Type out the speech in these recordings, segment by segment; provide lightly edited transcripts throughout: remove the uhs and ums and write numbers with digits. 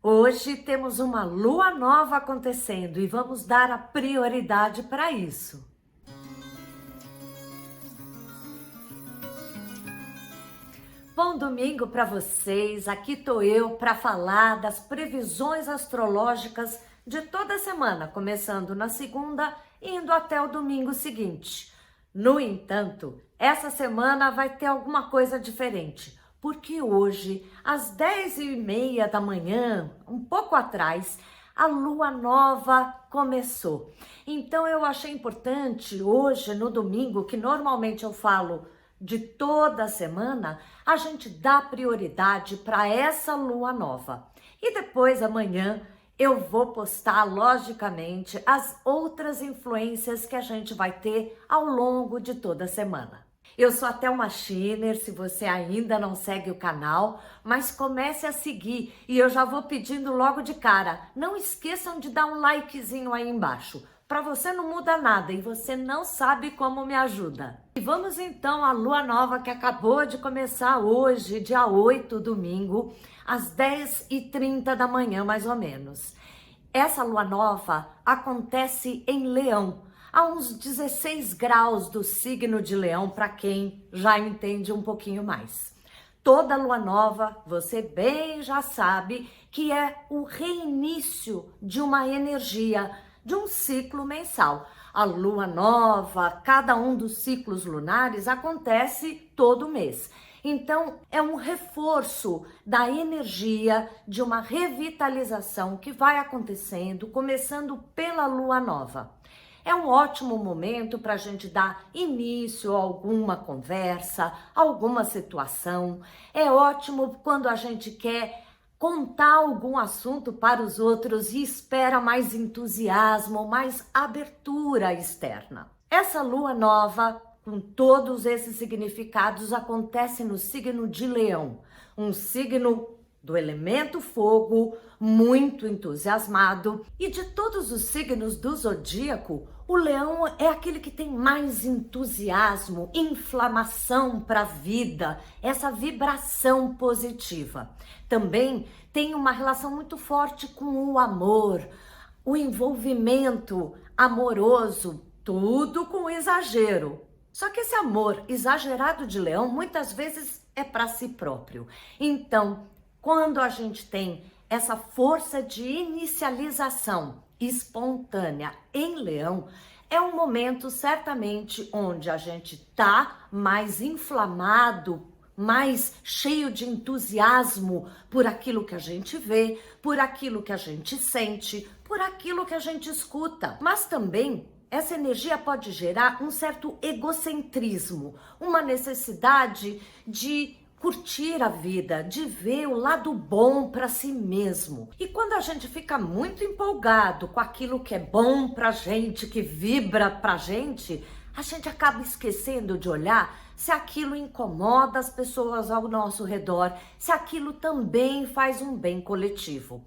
Hoje temos uma lua nova acontecendo e vamos dar a prioridade para isso. Bom domingo para vocês, aqui tô eu para falar das previsões astrológicas de toda a semana, começando na segunda e indo até o domingo seguinte. No entanto, essa semana vai ter alguma coisa diferente, porque hoje, às 10h30 da manhã, um pouco atrás, a lua nova começou. Então eu achei importante hoje, no domingo, que normalmente eu falo de toda a semana, a gente dá prioridade para essa lua nova. E depois, amanhã, eu vou postar, logicamente, as outras influências que a gente vai ter ao longo de toda a semana. Eu sou a Thelma Schiner, se você ainda não segue o canal, mas comece a seguir e eu já vou pedindo logo de cara, não esqueçam de dar um likezinho aí embaixo. Para você não muda nada e você não sabe como me ajuda. E vamos então à lua nova que acabou de começar hoje, dia 8, domingo, às 10h30 da manhã mais ou menos. Essa lua nova acontece em Leão, a uns 16 graus do signo de Leão, para quem já entende um pouquinho mais. Toda lua nova, você bem já sabe que é o reinício de uma energia, de um ciclo mensal. A lua nova, cada um dos ciclos lunares acontece todo mês. Então, é um reforço da energia de uma revitalização que vai acontecendo, começando pela lua nova. É um ótimo momento para a gente dar início a alguma conversa, alguma situação. É ótimo quando a gente quer contar algum assunto para os outros e espera mais entusiasmo, mais abertura externa. Essa lua nova, com todos esses significados, acontece no signo de Leão, um signo do elemento fogo, muito entusiasmado. E de todos os signos do zodíaco, o leão é aquele que tem mais entusiasmo, inflamação para a vida, essa vibração positiva. Também tem uma relação muito forte com o amor, o envolvimento amoroso, tudo com exagero. Só que esse amor exagerado de leão muitas vezes é para si próprio. Então, quando a gente tem essa força de inicialização espontânea em Leão, é um momento certamente onde a gente tá mais inflamado, mais cheio de entusiasmo por aquilo que a gente vê, por aquilo que a gente sente, por aquilo que a gente escuta. Mas também essa energia pode gerar um certo egocentrismo, uma necessidade de curtir a vida, de ver o lado bom para si mesmo. E quando a gente fica muito empolgado com aquilo que é bom pra gente, que vibra pra gente, a gente acaba esquecendo de olhar se aquilo incomoda as pessoas ao nosso redor, se aquilo também faz um bem coletivo.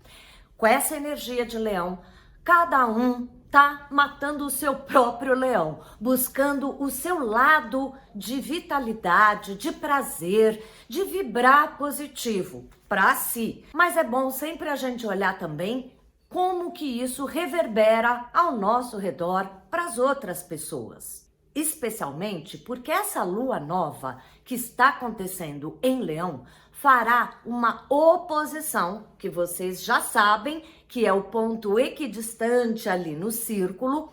Com essa energia de leão, cada um tá matando o seu próprio leão, buscando o seu lado de vitalidade, de prazer, de vibrar positivo para si. Mas é bom sempre a gente olhar também como que isso reverbera ao nosso redor para as outras pessoas. Especialmente porque essa lua nova que está acontecendo em Leão fará uma oposição, que vocês já sabem que é o ponto equidistante ali no círculo,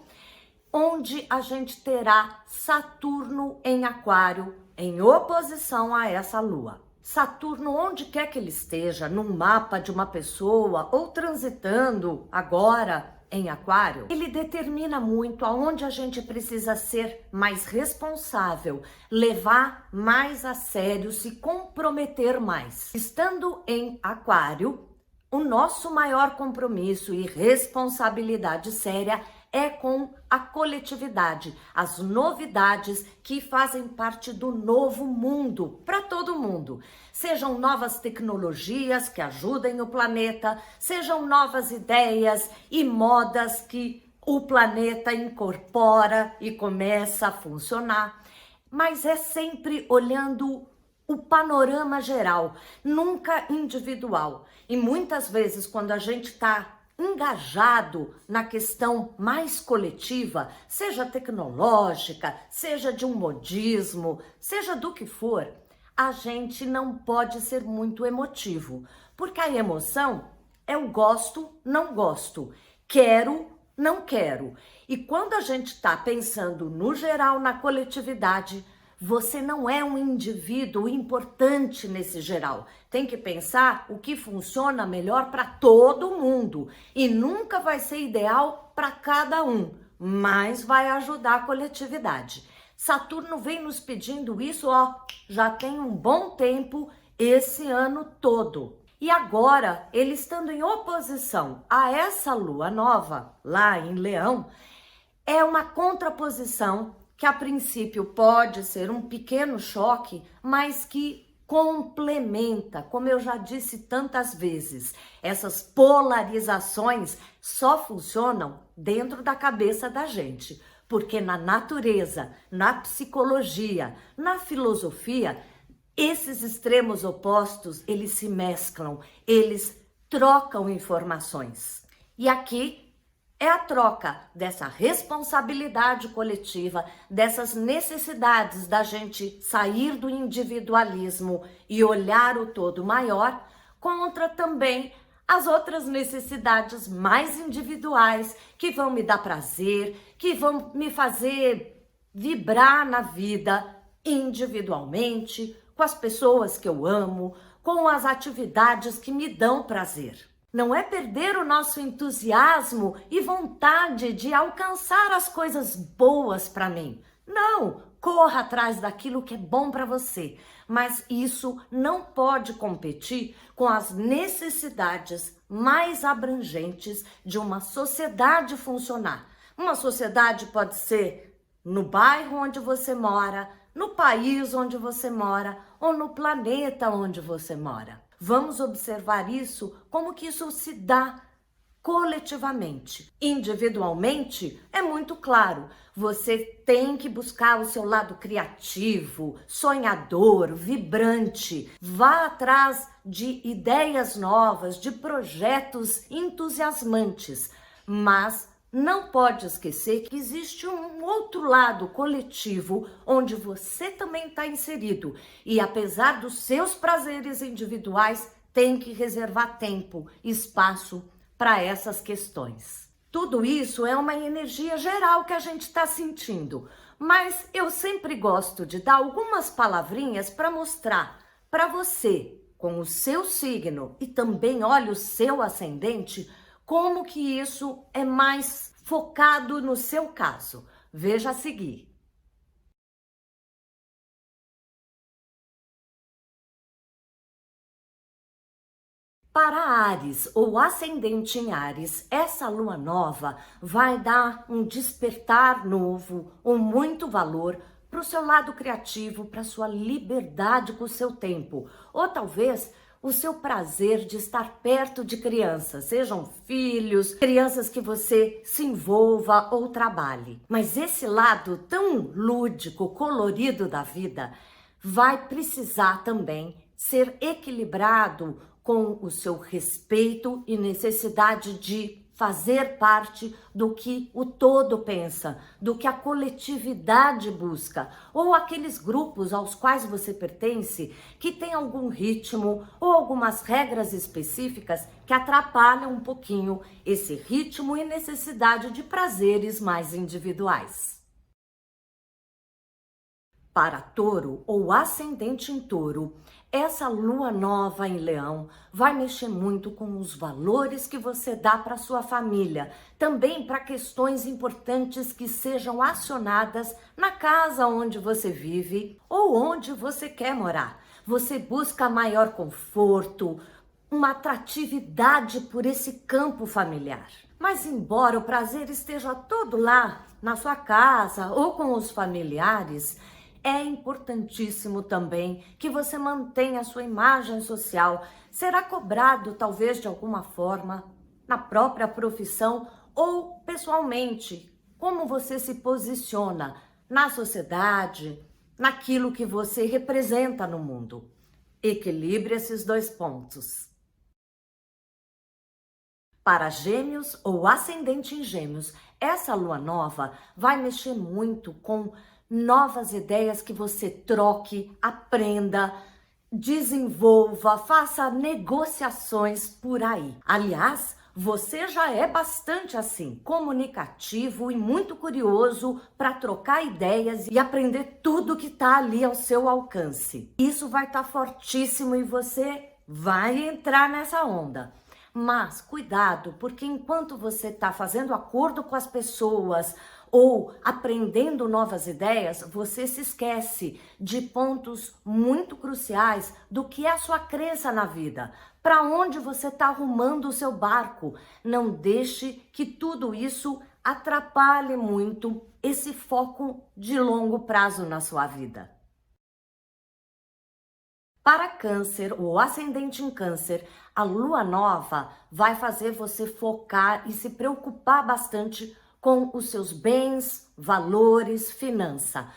onde a gente terá Saturno em Aquário, em oposição a essa lua. Saturno, onde quer que ele esteja, no mapa de uma pessoa ou transitando agora em Aquário, ele determina muito aonde a gente precisa ser mais responsável, levar mais a sério, se comprometer mais. Estando em Aquário, o nosso maior compromisso e responsabilidade séria é com a coletividade, as novidades que fazem parte do novo mundo, para todo mundo. Sejam novas tecnologias que ajudem o planeta, sejam novas ideias e modas que o planeta incorpora e começa a funcionar. Mas é sempre olhando o panorama geral, nunca individual. E muitas vezes, quando a gente está engajado na questão mais coletiva, seja tecnológica, seja de um modismo, seja do que for, a gente não pode ser muito emotivo, porque a emoção é o gosto, não gosto, quero, não quero. E quando a gente está pensando no geral, na coletividade, você não é um indivíduo importante nesse geral. Tem que pensar o que funciona melhor para todo mundo. E nunca vai ser ideal para cada um, mas vai ajudar a coletividade. Saturno vem nos pedindo isso, já tem um bom tempo, esse ano todo. E agora, ele estando em oposição a essa lua nova, lá em Leão, é uma contraposição que a princípio pode ser um pequeno choque, mas que complementa, como eu já disse tantas vezes, essas polarizações só funcionam dentro da cabeça da gente, porque na natureza, na psicologia, na filosofia, esses extremos opostos, eles se mesclam, eles trocam informações. E aqui é a troca dessa responsabilidade coletiva, dessas necessidades da gente sair do individualismo e olhar o todo maior, contra também as outras necessidades mais individuais que vão me dar prazer, que vão me fazer vibrar na vida individualmente, com as pessoas que eu amo, com as atividades que me dão prazer. Não é perder o nosso entusiasmo e vontade de alcançar as coisas boas para mim. Não, corra atrás daquilo que é bom para você, mas isso não pode competir com as necessidades mais abrangentes de uma sociedade funcionar. Uma sociedade pode ser no bairro onde você mora, no país onde você mora ou no planeta onde você mora. Vamos observar isso, como que isso se dá coletivamente. Individualmente, é muito claro, você tem que buscar o seu lado criativo, sonhador, vibrante. Vá atrás de ideias novas, de projetos entusiasmantes, mas não pode esquecer que existe um outro lado coletivo onde você também está inserido e apesar dos seus prazeres individuais, tem que reservar tempo, espaço para essas questões. Tudo isso é uma energia geral que a gente está sentindo, mas eu sempre gosto de dar algumas palavrinhas para mostrar para você, com o seu signo e também olha o seu ascendente, como que isso é mais focado no seu caso. Veja a seguir. Para Áries ou ascendente em Áries, essa lua nova vai dar um despertar novo, um muito valor para o seu lado criativo, para a sua liberdade com o seu tempo, ou talvez o seu prazer de estar perto de crianças, sejam filhos, crianças que você se envolva ou trabalhe. Mas esse lado tão lúdico, colorido da vida, vai precisar também ser equilibrado com o seu respeito e necessidade de fazer parte do que o todo pensa, do que a coletividade busca, ou aqueles grupos aos quais você pertence que tem algum ritmo ou algumas regras específicas que atrapalham um pouquinho esse ritmo e necessidade de prazeres mais individuais. Para Touro ou ascendente em Touro, essa lua nova em Leão vai mexer muito com os valores que você dá para sua família, também para questões importantes que sejam acionadas na casa onde você vive ou onde você quer morar. Você busca maior conforto, uma atratividade por esse campo familiar. Mas embora o prazer esteja todo lá na sua casa ou com os familiares, é importantíssimo também que você mantenha a sua imagem social. Será cobrado, talvez de alguma forma, na própria profissão ou pessoalmente. Como você se posiciona na sociedade, naquilo que você representa no mundo. Equilibre esses dois pontos. Para Gêmeos ou ascendente em Gêmeos, essa lua nova vai mexer muito com novas ideias que você troque, aprenda, desenvolva, faça negociações por aí. Aliás, você já é bastante assim, comunicativo e muito curioso para trocar ideias e aprender tudo que está ali ao seu alcance. Isso vai estar fortíssimo e você vai entrar nessa onda. Mas cuidado, porque enquanto você está fazendo acordo com as pessoas ou aprendendo novas ideias, você se esquece de pontos muito cruciais do que é a sua crença na vida. Para onde você está arrumando o seu barco? Não deixe que tudo isso atrapalhe muito esse foco de longo prazo na sua vida. Para Câncer ou ascendente em Câncer, a lua nova vai fazer você focar e se preocupar bastante com os seus bens, valores, finança.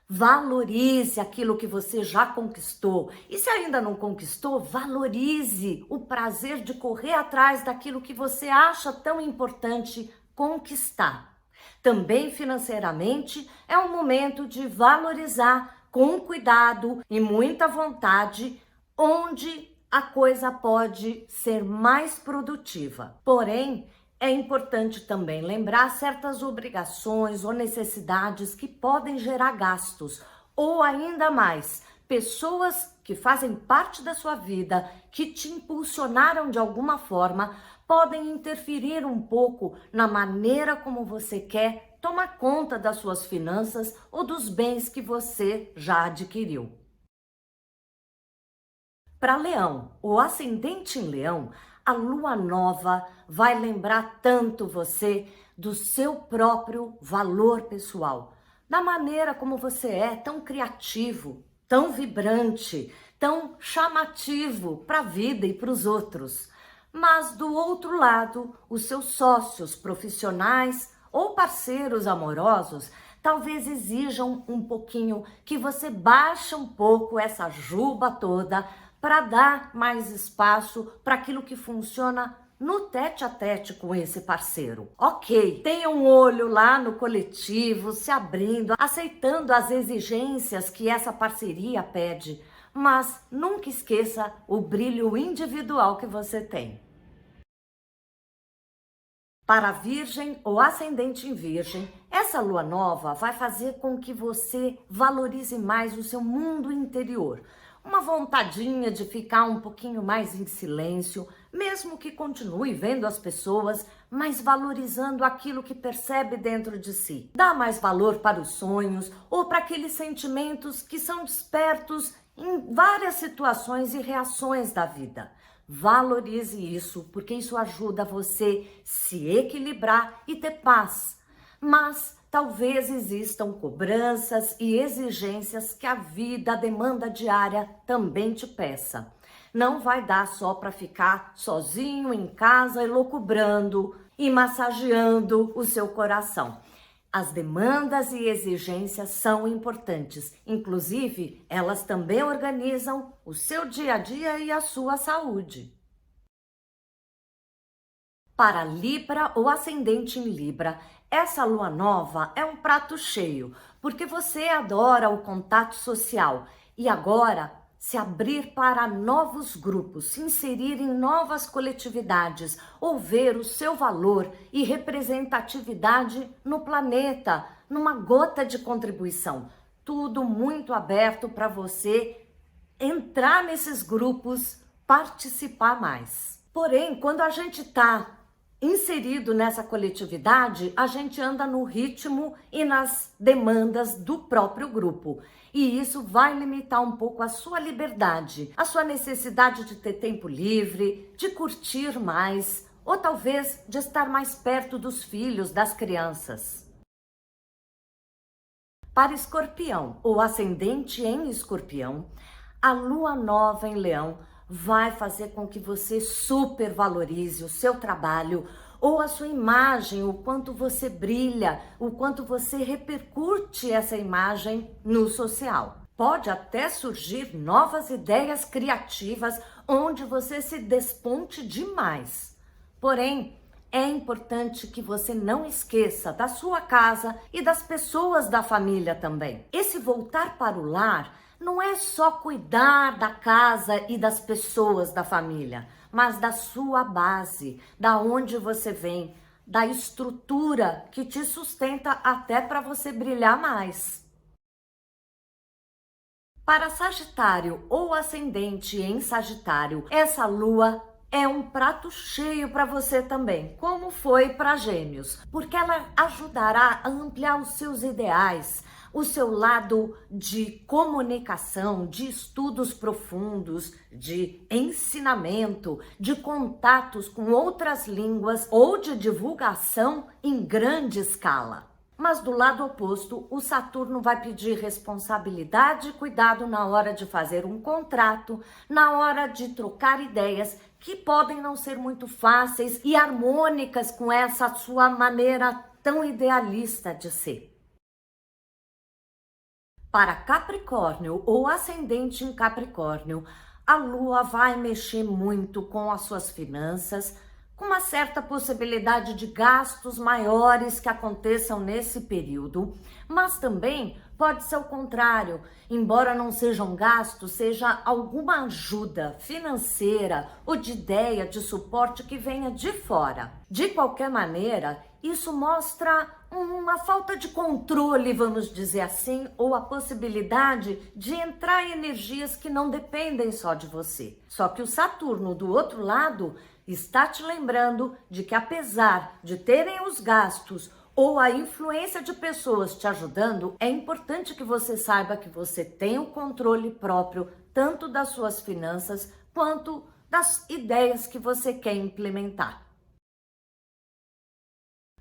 Valorize aquilo que você já conquistou. E se ainda não conquistou, valorize o prazer de correr atrás daquilo que você acha tão importante conquistar. Também financeiramente é um momento de valorizar com cuidado e muita vontade onde a coisa pode ser mais produtiva. Porém, é importante também lembrar certas obrigações ou necessidades que podem gerar gastos, ou ainda mais, pessoas que fazem parte da sua vida, que te impulsionaram de alguma forma, podem interferir um pouco na maneira como você quer tomar conta das suas finanças ou dos bens que você já adquiriu. Para Leão, o ascendente em Leão, a lua nova vai lembrar tanto você do seu próprio valor pessoal, da maneira como você é tão criativo, tão vibrante, tão chamativo para a vida e para os outros. Mas do outro lado, os seus sócios profissionais ou parceiros amorosos talvez exijam um pouquinho que você baixe um pouco essa juba toda para dar mais espaço para aquilo que funciona no tete a tete com esse parceiro. Ok, tenha um olho lá no coletivo, se abrindo, aceitando as exigências que essa parceria pede, mas nunca esqueça o brilho individual que você tem. Para Virgem ou ascendente em Virgem, essa lua nova vai fazer com que você valorize mais o seu mundo interior. Uma vontadinha de ficar um pouquinho mais em silêncio, mesmo que continue vendo as pessoas, mas valorizando aquilo que percebe dentro de si. Dá mais valor para os sonhos ou para aqueles sentimentos que são despertos em várias situações e reações da vida. Valorize isso, porque isso ajuda você se equilibrar e ter paz. Mas talvez existam cobranças e exigências que a vida, a demanda diária também te peça. Não vai dar só para ficar sozinho em casa elucubrando e massageando o seu coração. As demandas e exigências são importantes, inclusive elas também organizam o seu dia a dia e a sua saúde. Para Libra ou ascendente em Libra, essa lua nova é um prato cheio, porque você adora o contato social e agora se abrir para novos grupos, se inserir em novas coletividades, ou ver o seu valor e representatividade no planeta, numa gota de contribuição. Tudo muito aberto para você entrar nesses grupos, participar mais. Porém, quando a gente está inserido nessa coletividade, a gente anda no ritmo e nas demandas do próprio grupo. E isso vai limitar um pouco a sua liberdade, a sua necessidade de ter tempo livre, de curtir mais, ou talvez de estar mais perto dos filhos, das crianças. Para Escorpião ou ascendente em Escorpião, a lua nova em Leão vai fazer com que você supervalorize o seu trabalho ou a sua imagem, o quanto você brilha, o quanto você repercute essa imagem no social. Pode até surgir novas ideias criativas onde você se desponte demais. Porém, é importante que você não esqueça da sua casa e das pessoas da família também. Esse voltar para o lar não é só cuidar da casa e das pessoas da família, mas da sua base, da onde você vem, da estrutura que te sustenta até para você brilhar mais. Para Sagitário ou ascendente em Sagitário, essa lua é um prato cheio para você também, como foi para Gêmeos, porque ela ajudará a ampliar os seus ideais, o seu lado de comunicação, de estudos profundos, de ensinamento, de contatos com outras línguas ou de divulgação em grande escala. Mas do lado oposto, o Saturno vai pedir responsabilidade e cuidado na hora de fazer um contrato, na hora de trocar ideias que podem não ser muito fáceis e harmônicas com essa sua maneira tão idealista de ser. Para Capricórnio ou ascendente em Capricórnio, a Lua vai mexer muito com as suas finanças, com uma certa possibilidade de gastos maiores que aconteçam nesse período, mas também pode ser o contrário, embora não sejam gastos, seja alguma ajuda financeira ou de ideia, de suporte que venha de fora. De qualquer maneira, isso mostra uma falta de controle, vamos dizer assim, ou a possibilidade de entrar em energias que não dependem só de você. Só que o Saturno, do outro lado, está te lembrando de que apesar de terem os gastos ou a influência de pessoas te ajudando, é importante que você saiba que você tem o controle próprio, tanto das suas finanças quanto das ideias que você quer implementar.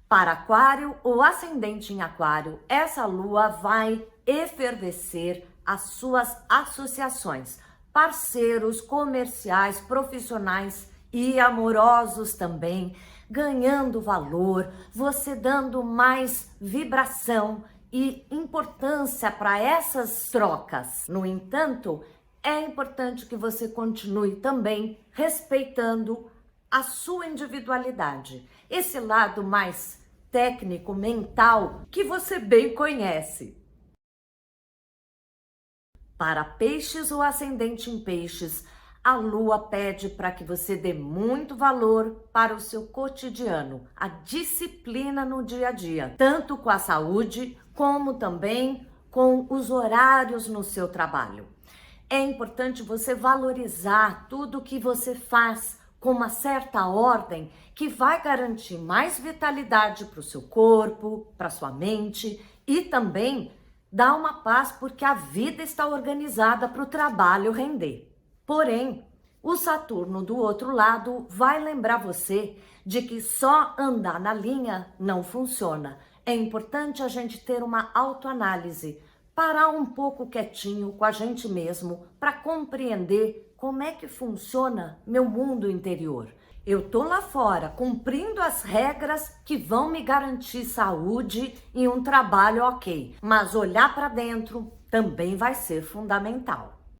Para Aquário ou ascendente em Aquário, essa lua vai efervescer as suas associações, parceiros comerciais, profissionais e amorosos também, ganhando valor, você dando mais vibração e importância para essas trocas. No entanto, é importante que você continue também respeitando a sua individualidade, esse lado mais técnico, mental, que você bem conhece. Para Peixes ou ascendente em Peixes, a Lua pede para que você dê muito valor para o seu cotidiano, a disciplina no dia a dia, tanto com a saúde, como também com os horários no seu trabalho. É importante você valorizar tudo que você faz com uma certa ordem que vai garantir mais vitalidade para o seu corpo, para sua mente e também dar uma paz porque a vida está organizada para o trabalho render. Porém, o Saturno do outro lado vai lembrar você de que só andar na linha não funciona. É importante a gente ter uma autoanálise, parar um pouco quietinho com a gente mesmo para compreender como é que funciona meu mundo interior. Eu tô lá fora cumprindo as regras que vão me garantir saúde e um trabalho ok, mas olhar para dentro também vai ser fundamental.